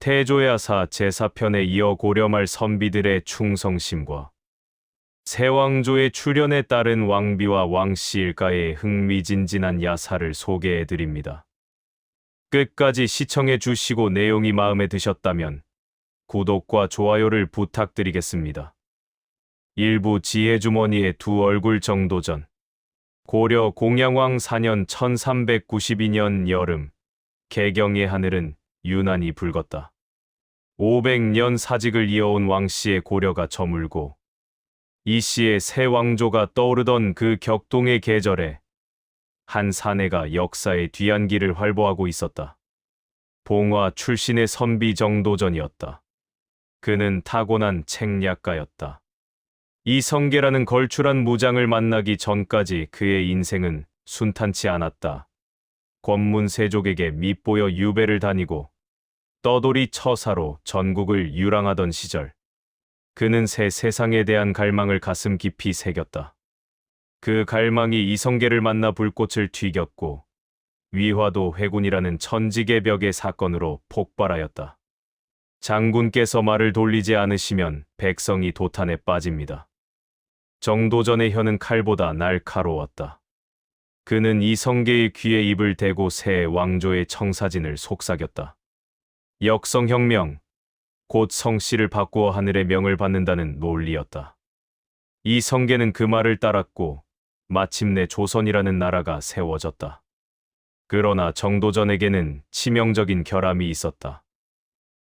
태조야사 제4편에 이어 고려말 선비들의 충성심과 세왕조의 출현에 따른 왕비와 왕씨 일가의 흥미진진한 야사를 소개해드립니다. 끝까지 시청해 주시고 내용이 마음에 드셨다면 구독과 좋아요를 부탁드리겠습니다. 일부 지혜주머니의 두 얼굴 정도전. 고려 공양왕 4년 1392년 여름, 개경의 하늘은 유난히 붉었다. 500년 사직을 이어온 왕씨의 고려가 저물고 이씨의 새 왕조가 떠오르던 그 격동의 계절에 한 사내가 역사의 뒤안길을 활보하고 있었다. 봉화 출신의 선비 정도전이었다. 그는 타고난 책략가였다. 이성계라는 걸출한 무장을 만나기 전까지 그의 인생은 순탄치 않았다. 권문세족에게 밉보여 유배를 다니고 떠돌이 처사로 전국을 유랑하던 시절, 그는 새 세상에 대한 갈망을 가슴 깊이 새겼다. 그 갈망이 이성계를 만나 불꽃을 튀겼고 위화도 회군이라는 천직의 벽의 사건으로 폭발하였다. 장군께서 말을 돌리지 않으시면 백성이 도탄에 빠집니다. 정도전의 혀는 칼보다 날카로웠다. 그는 이성계의 귀에 입을 대고 새 왕조의 청사진을 속삭였다. 역성혁명, 곧 성씨를 바꾸어 하늘의 명을 받는다는 논리였다. 이성계는 그 말을 따랐고 마침내 조선이라는 나라가 세워졌다. 그러나 정도전에게는 치명적인 결함이 있었다.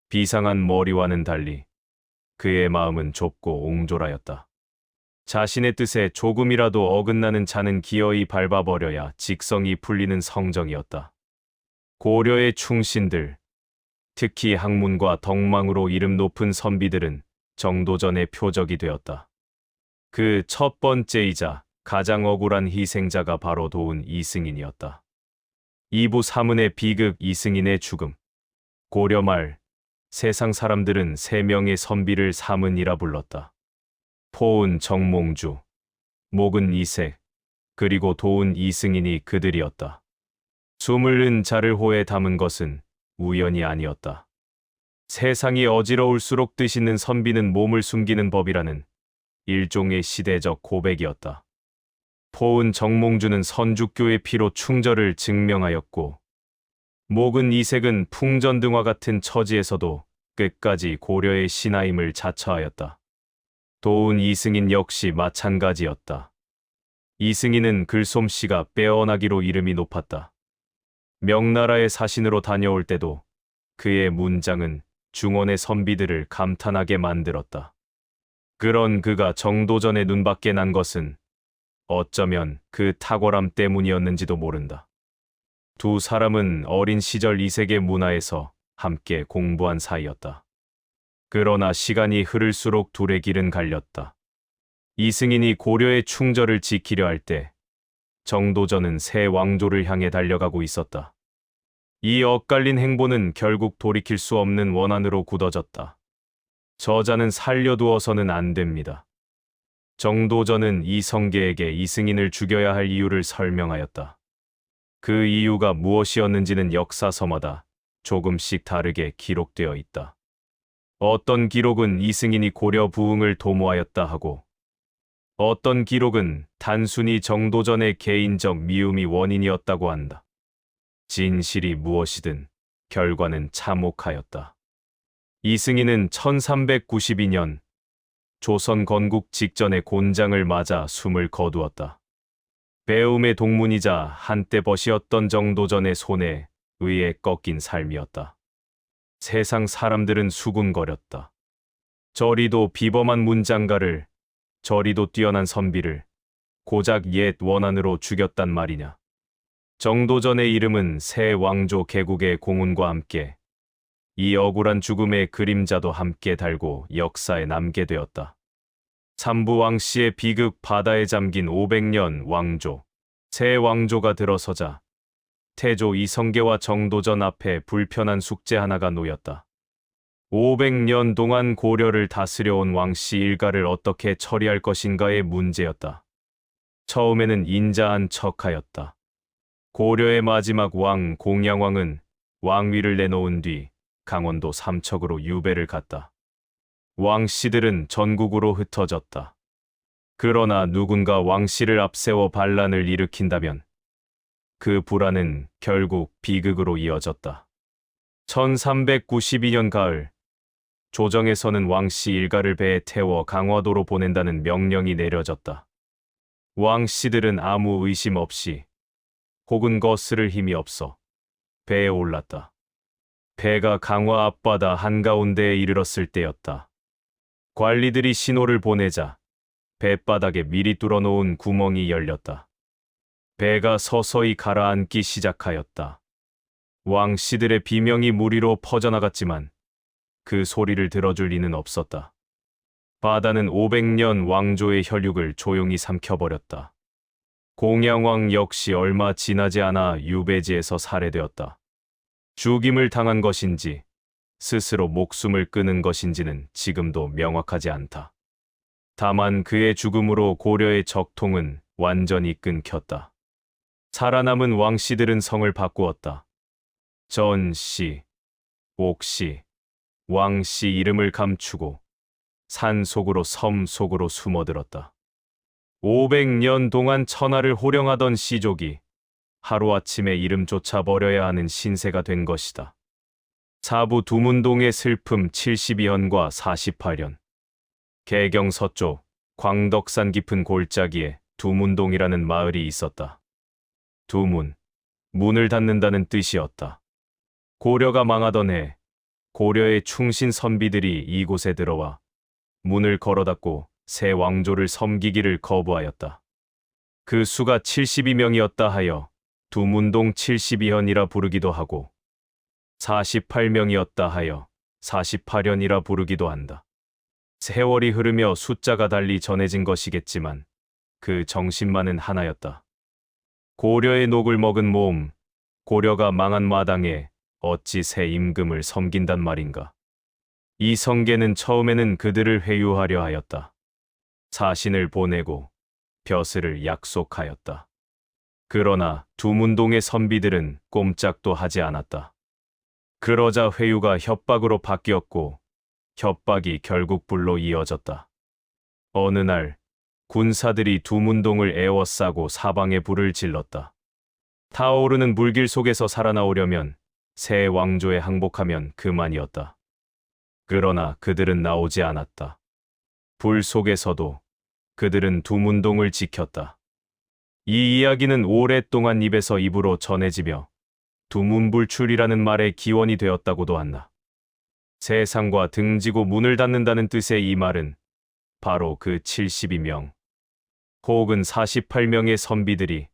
비상한 머리와는 달리 그의 마음은 좁고 옹졸하였다. 자신의 뜻에 조금이라도 어긋나는 자는 기어이 밟아버려야 직성이 풀리는 성정이었다. 고려의 충신들, 특히 학문과 덕망으로 이름 높은 선비들은 정도전의 표적이 되었다. 그 첫 번째이자 가장 억울한 희생자가 바로 도운 이승인이었다. 이부 사문의 비극 이승인의 죽음. 고려 말 세상 사람들은 세 명의 선비를 사문이라 불렀다. 포은 정몽주, 목은 이색, 그리고 도운 이승인이 그들이었다. 숨을 은 자를 호에 담은 것은 우연이 아니었다. 세상이 어지러울수록 뜻있는 선비는 몸을 숨기는 법이라는 일종의 시대적 고백이었다. 포은 정몽주는 선주교의 피로 충절을 증명하였고, 목은 이색은 풍전등화 같은 처지에서도 끝까지 고려의 신하임을 자처하였다. 도운 이승인 역시 마찬가지였다. 이승인은 글솜씨가 빼어나기로 이름이 높았다. 명나라의 사신으로 다녀올 때도 그의 문장은 중원의 선비들을 감탄하게 만들었다. 그런 그가 정도전에 눈밖에 난 것은 어쩌면 그 탁월함 때문이었는지도 모른다. 두 사람은 어린 시절 이색의 문화에서 함께 공부한 사이였다. 그러나 시간이 흐를수록 둘의 길은 갈렸다. 이승인이 고려의 충절을 지키려 할 때 정도전은 새 왕조를 향해 달려가고 있었다. 이 엇갈린 행보는 결국 돌이킬 수 없는 원한으로 굳어졌다. 저자는 살려두어서는 안 됩니다. 정도전은 이성계에게 이승인을 죽여야 할 이유를 설명하였다. 그 이유가 무엇이었는지는 역사서마다 조금씩 다르게 기록되어 있다. 어떤 기록은 이승인이 고려 부흥을 도모하였다 하고, 어떤 기록은 단순히 정도전의 개인적 미움이 원인이었다고 한다. 진실이 무엇이든 결과는 참혹하였다. 이승인은 1392년 조선 건국 직전에 곤장을 맞아 숨을 거두었다. 배움의 동문이자 한때 벗이었던 정도전의 손에 의해 꺾인 삶이었다. 세상 사람들은 수군거렸다. 저리도 비범한 문장가를, 저리도 뛰어난 선비를 고작 옛 원한으로 죽였단 말이냐. 정도전의 이름은 새 왕조 개국의 공훈과 함께 이 억울한 죽음의 그림자도 함께 달고 역사에 남게 되었다. 삼부 왕씨의 비극 바다에 잠긴 500년 왕조, 새 왕조가 들어서자 태조 이성계와 정도전 앞에 불편한 숙제 하나가 놓였다. 500년 동안 고려를 다스려온 왕씨 일가를 어떻게 처리할 것인가의 문제였다. 처음에는 인자한 척하였다. 고려의 마지막 왕 공양왕은 왕위를 내놓은 뒤 강원도 삼척으로 유배를 갔다. 왕씨들은 전국으로 흩어졌다. 그러나 누군가 왕씨를 앞세워 반란을 일으킨다면 그 불안은 결국 비극으로 이어졌다. 1392년 가을, 조정에서는 왕씨 일가를 배에 태워 강화도로 보낸다는 명령이 내려졌다. 왕씨들은 아무 의심 없이 혹은 거스를 힘이 없어 배에 올랐다. 배가 강화 앞바다 한가운데에 이르렀을 때였다. 관리들이 신호를 보내자 뱃바닥에 미리 뚫어놓은 구멍이 열렸다. 배가 서서히 가라앉기 시작하였다. 왕씨들의 비명이 무리로 퍼져나갔지만 그 소리를 들어줄 이는 없었다. 바다는 500년 왕조의 혈육을 조용히 삼켜버렸다. 공양왕 역시 얼마 지나지 않아 유배지에서 살해되었다. 죽임을 당한 것인지 스스로 목숨을 끊은 것인지는 지금도 명확하지 않다. 다만 그의 죽음으로 고려의 적통은 완전히 끊겼다. 살아남은 왕씨들은 성을 바꾸었다. 전씨, 옥씨, 왕씨 이름을 감추고 산 속으로 섬 속으로 숨어들었다. 500년 동안 천하를 호령하던 씨족이 하루아침에 이름조차 버려야 하는 신세가 된 것이다. 사부 두문동의 슬픔 72년과 48년. 개경 서쪽 광덕산 깊은 골짜기에 두문동이라는 마을이 있었다. 두문, 문을 닫는다는 뜻이었다. 고려가 망하던 해 고려의 충신 선비들이 이곳에 들어와 문을 걸어닫고 새 왕조를 섬기기를 거부하였다. 그 수가 72명이었다 하여 두문동 72현이라 부르기도 하고 48명이었다 하여 48현이라 부르기도 한다. 세월이 흐르며 숫자가 달리 전해진 것이겠지만 그 정신만은 하나였다. 고려의 녹을 먹은 몸, 고려가 망한 마당에 어찌 새 임금을 섬긴단 말인가. 이 성계는 처음에는 그들을 회유하려 하였다. 사신을 보내고 벼슬을 약속하였다. 그러나 두문동의 선비들은 꼼짝도 하지 않았다. 그러자 회유가 협박으로 바뀌었고 협박이 결국 불로 이어졌다. 어느 날 군사들이 두문동을 에워싸고 사방에 불을 질렀다. 타오르는 불길 속에서 살아나오려면 새 왕조에 항복하면 그만이었다. 그러나 그들은 나오지 않았다. 불 속에서도 그들은 두문동을 지켰다. 이 이야기는 오랫동안 입에서 입으로 전해지며 두문불출이라는 말의 기원이 되었다고도 한다. 세상과 등지고 문을 닫는다는 뜻의 이 말은 바로 그 72명 혹은 48명의 선비들이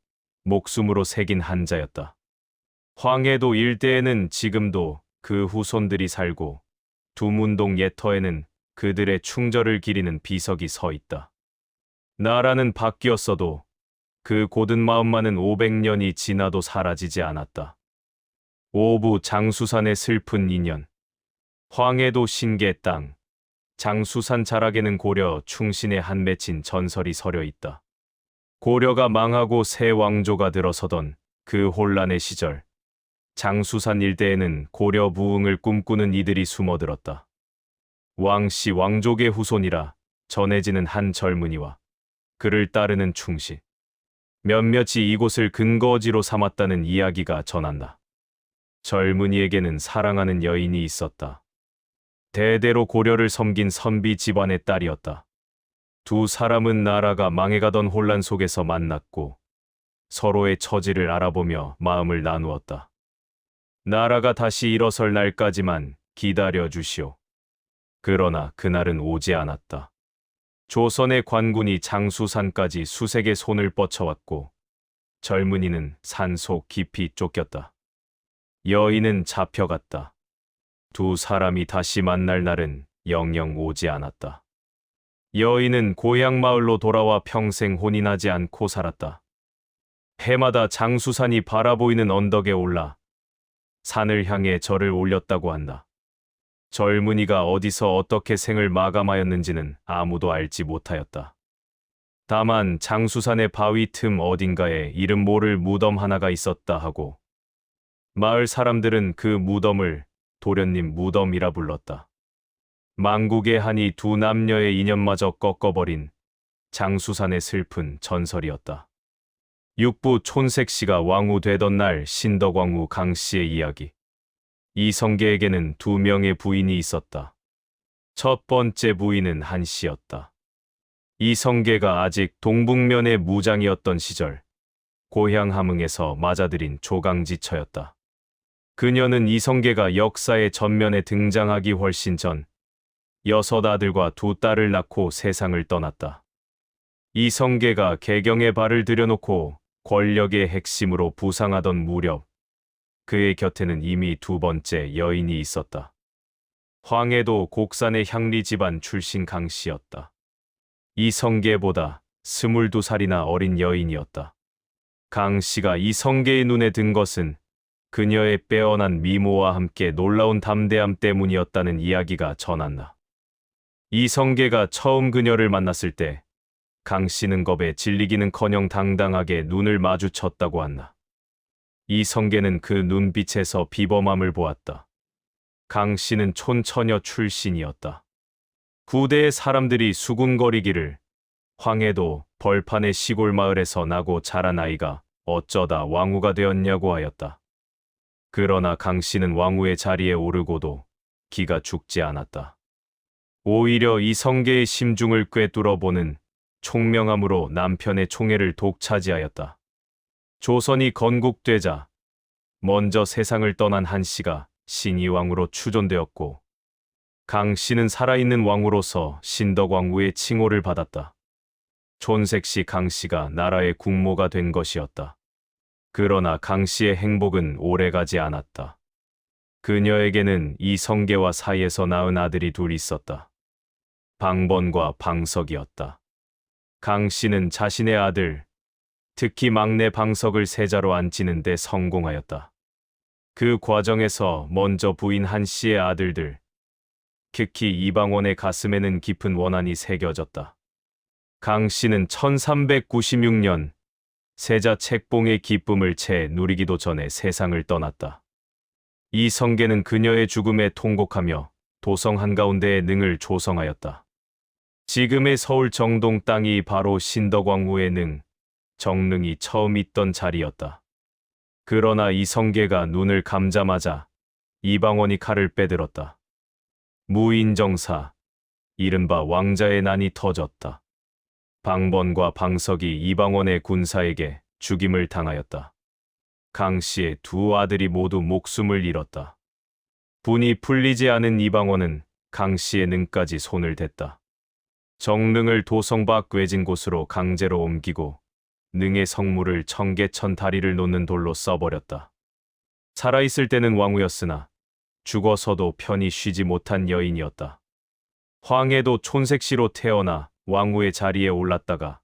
목숨으로 새긴 한자였다. 황해도 일대에는 지금도 그 후손들이 살고 두문동 옛터에는 그들의 충절을 기리는 비석이 서 있다. 나라는 바뀌었어도 그 고든 마음만은 500년이 지나도 사라지지 않았다. 오부 장수산의 슬픈 인연. 황해도 신계 땅. 장수산 자락에는 고려 충신의 한 맺힌 전설이 서려 있다. 고려가 망하고 새 왕조가 들어서던 그 혼란의 시절, 장수산 일대에는 고려 부흥을 꿈꾸는 이들이 숨어들었다. 왕씨 왕족의 후손이라 전해지는 한 젊은이와 그를 따르는 충신. 몇몇이 이곳을 근거지로 삼았다는 이야기가 전한다. 젊은이에게는 사랑하는 여인이 있었다. 대대로 고려를 섬긴 선비 집안의 딸이었다. 두 사람은 나라가 망해가던 혼란 속에서 만났고 서로의 처지를 알아보며 마음을 나누었다. 나라가 다시 일어설 날까지만 기다려 주시오. 그러나 그날은 오지 않았다. 조선의 관군이 장수산까지 수색의 손을 뻗쳐왔고 젊은이는 산속 깊이 쫓겼다. 여인은 잡혀갔다. 두 사람이 다시 만날 날은 영영 오지 않았다. 여인은 고향 마을로 돌아와 평생 혼인하지 않고 살았다. 해마다 장수산이 바라보이는 언덕에 올라 산을 향해 절을 올렸다고 한다. 젊은이가 어디서 어떻게 생을 마감하였는지는 아무도 알지 못하였다. 다만 장수산의 바위 틈 어딘가에 이름 모를 무덤 하나가 있었다 하고 마을 사람들은 그 무덤을 도련님 무덤이라 불렀다. 망국의 한이 두 남녀의 인연마저 꺾어버린 장수산의 슬픈 전설이었다. 육부 촌색씨가 왕후 되던 날 신덕왕후 강씨의 이야기. 이성계에게는 두 명의 부인이 있었다. 첫 번째 부인은 한씨였다. 이성계가 아직 동북면의 무장이었던 시절 고향 함흥에서 맞아들인 조강지처였다. 그녀는 이성계가 역사의 전면에 등장하기 훨씬 전 6 아들과 2 딸을 낳고 세상을 떠났다. 이성계가 개경에 발을 들여놓고 권력의 핵심으로 부상하던 무렵 그의 곁에는 이미 2번째 여인이 있었다. 황해도 곡산의 향리 집안 출신 강씨였다. 이성계보다 22살이나 어린 여인이었다. 강씨가 이성계의 눈에 든 것은 그녀의 빼어난 미모와 함께 놀라운 담대함 때문이었다는 이야기가 전한다. 이성계가 처음 그녀를 만났을 때 강씨는 겁에 질리기는커녕 당당하게 눈을 마주쳤다고 한다. 이성계는 그 눈빛에서 비범함을 보았다. 강씨는 촌처녀 출신이었다. 구대의 사람들이 수군거리기를 황해도 벌판의 시골 마을에서 나고 자란 아이가 어쩌다 왕후가 되었냐고 하였다. 그러나 강씨는 왕후의 자리에 오르고도 기가 죽지 않았다. 오히려 이성계의 심중을 꿰뚫어보는 총명함으로 남편의 총애를 독차지하였다. 조선이 건국되자 먼저 세상을 떠난 한씨가 신의왕후로 추존되었고 강씨는 살아있는 왕후로서 신덕왕후의 칭호를 받았다. 촌색씨 강씨가 나라의 국모가 된 것이었다. 그러나 강씨의 행복은 오래가지 않았다. 그녀에게는 이성계와 사이에서 낳은 아들이 둘 있었다. 방번과 방석이었다. 강씨는 자신의 아들, 특히 막내 방석을 세자로 앉히는 데 성공하였다. 그 과정에서 먼저 부인 한씨의 아들들, 특히 이방원의 가슴에는 깊은 원한이 새겨졌다. 강씨는 1396년 세자 책봉의 기쁨을 채 누리기도 전에 세상을 떠났다. 이성계는 그녀의 죽음에 통곡하며 도성 한가운데에 능을 조성하였다. 지금의 서울 정동 땅이 바로 신덕왕후의 능, 정릉이 처음 있던 자리였다. 그러나 이성계가 눈을 감자마자 이방원이 칼을 빼들었다. 무인정사, 이른바 왕자의 난이 터졌다. 방번과 방석이 이방원의 군사에게 죽임을 당하였다. 강씨의 2 아들이 모두 목숨을 잃었다. 분이 풀리지 않은 이방원은 강씨의 능까지 손을 댔다. 정릉을 도성 밖 외진 곳으로 강제로 옮기고 능의 성물을 청계천 다리를 놓는 돌로 써버렸다. 살아있을 때는 왕후였으나 죽어서도 편히 쉬지 못한 여인이었다. 황해도 촌색시로 태어나 왕후의 자리에 올랐다가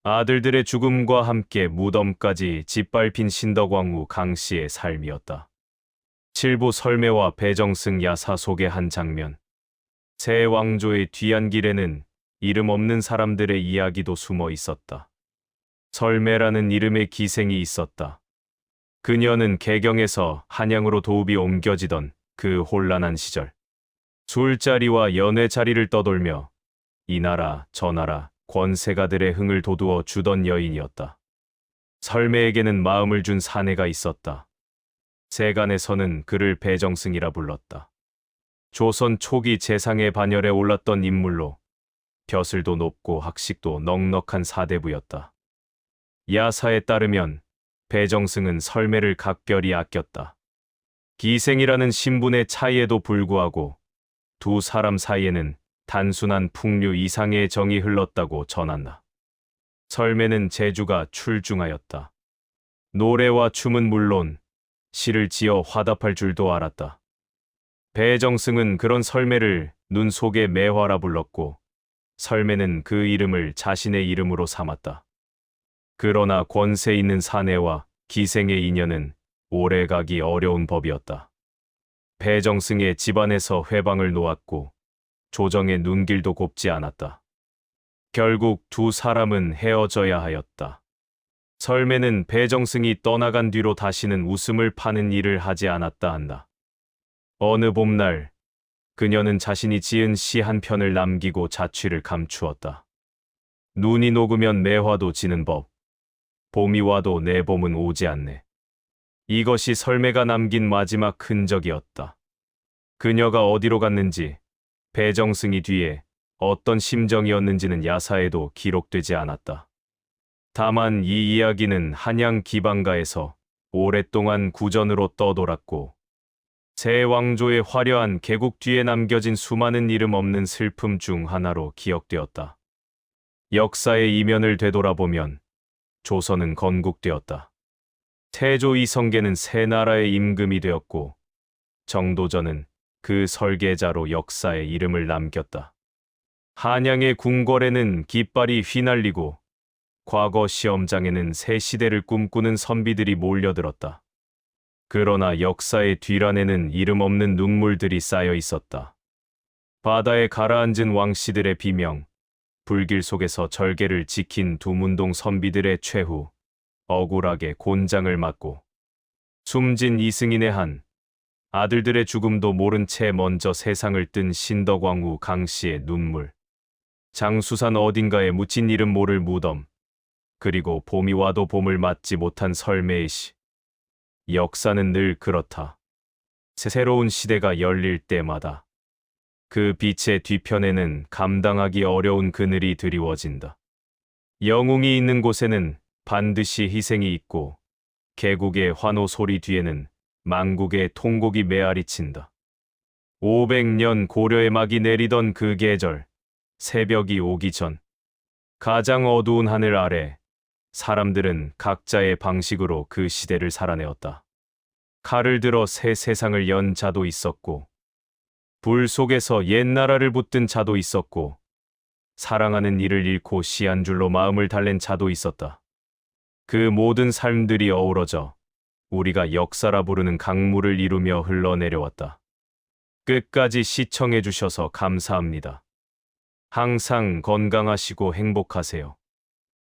아들들의 죽음과 함께 무덤까지 짓밟힌 신덕왕후 강씨의 삶이었다. 칠부 설매와 배정승 야사 속의 한 장면. 새 왕조의 뒤안길에는 이름 없는 사람들의 이야기도 숨어 있었다. 설매라는 이름의 기생이 있었다. 그녀는 개경에서 한양으로 도읍이 옮겨지던 그 혼란한 시절 술자리와 연회 자리를 떠돌며 이 나라 저 나라 권세가들의 흥을 돋우어 주던 여인이었다. 설매에게는 마음을 준 사내가 있었다. 세간에서는 그를 배정승이라 불렀다. 조선 초기 재상의 반열에 올랐던 인물로 벼슬도 높고 학식도 넉넉한 사대부였다. 야사에 따르면 배정승은 설매를 각별히 아꼈다. 기생이라는 신분의 차이에도 불구하고 2 사람 사이에는 단순한 풍류 이상의 정이 흘렀다고 전한다. 설매는 재주가 출중하였다. 노래와 춤은 물론 시를 지어 화답할 줄도 알았다. 배정승은 그런 설매를 눈 속의 매화라 불렀고 설매는 그 이름을 자신의 이름으로 삼았다. 그러나 권세 있는 사내와 기생의 인연은 오래가기 어려운 법이었다. 배정승의 집안에서 회방을 놓았고 조정의 눈길도 곱지 않았다. 결국 2 사람은 헤어져야 하였다. 설매는 배정승이 떠나간 뒤로 다시는 웃음을 파는 일을 하지 않았다 한다. 어느 봄날, 그녀는 자신이 지은 시 한 편을 남기고 자취를 감추었다. 눈이 녹으면 매화도 지는 법. 봄이 와도 내 봄은 오지 않네. 이것이 설매가 남긴 마지막 흔적이었다. 그녀가 어디로 갔는지, 배정승이 뒤에 어떤 심정이었는지는 야사에도 기록되지 않았다. 다만 이 이야기는 한양 기방가에서 오랫동안 구전으로 떠돌았고, 새 왕조의 화려한 개국 뒤에 남겨진 수많은 이름 없는 슬픔 중 하나로 기억되었다. 역사의 이면을 되돌아보면 조선은 건국되었다. 태조 이성계는 새 나라의 임금이 되었고, 정도전은 그 설계자로 역사에 이름을 남겼다. 한양의 궁궐에는 깃발이 휘날리고, 과거 시험장에는 새 시대를 꿈꾸는 선비들이 몰려들었다. 그러나 역사의 뒤란에는 이름 없는 눈물들이 쌓여 있었다. 바다에 가라앉은 왕씨들의 비명, 불길 속에서 절개를 지킨 두문동 선비들의 최후, 억울하게 곤장을 맞고, 숨진 이승인의 한, 아들들의 죽음도 모른 채 먼저 세상을 뜬 신덕왕후 강씨의 눈물, 장수산 어딘가에 묻힌 이름 모를 무덤, 그리고 봄이 와도 봄을 맞지 못한 설매의 시. 역사는 늘 그렇다. 새로운 시대가 열릴 때마다 그 빛의 뒤편에는 감당하기 어려운 그늘이 드리워진다. 영웅이 있는 곳에는 반드시 희생이 있고, 개국의 환호 소리 뒤에는 망국의 통곡이 메아리친다. 500년 고려의 막이 내리던 그 계절, 새벽이 오기 전, 가장 어두운 하늘 아래 사람들은 각자의 방식으로 그 시대를 살아내었다. 칼을 들어 새 세상을 연 자도 있었고, 불 속에서 옛 나라를 붙든 자도 있었고, 사랑하는 이를 잃고 시 한 줄로 마음을 달랜 자도 있었다. 그 모든 삶들이 어우러져 우리가 역사라 부르는 강물을 이루며 흘러내려왔다. 끝까지 시청해 주셔서 감사합니다. 항상 건강하시고 행복하세요.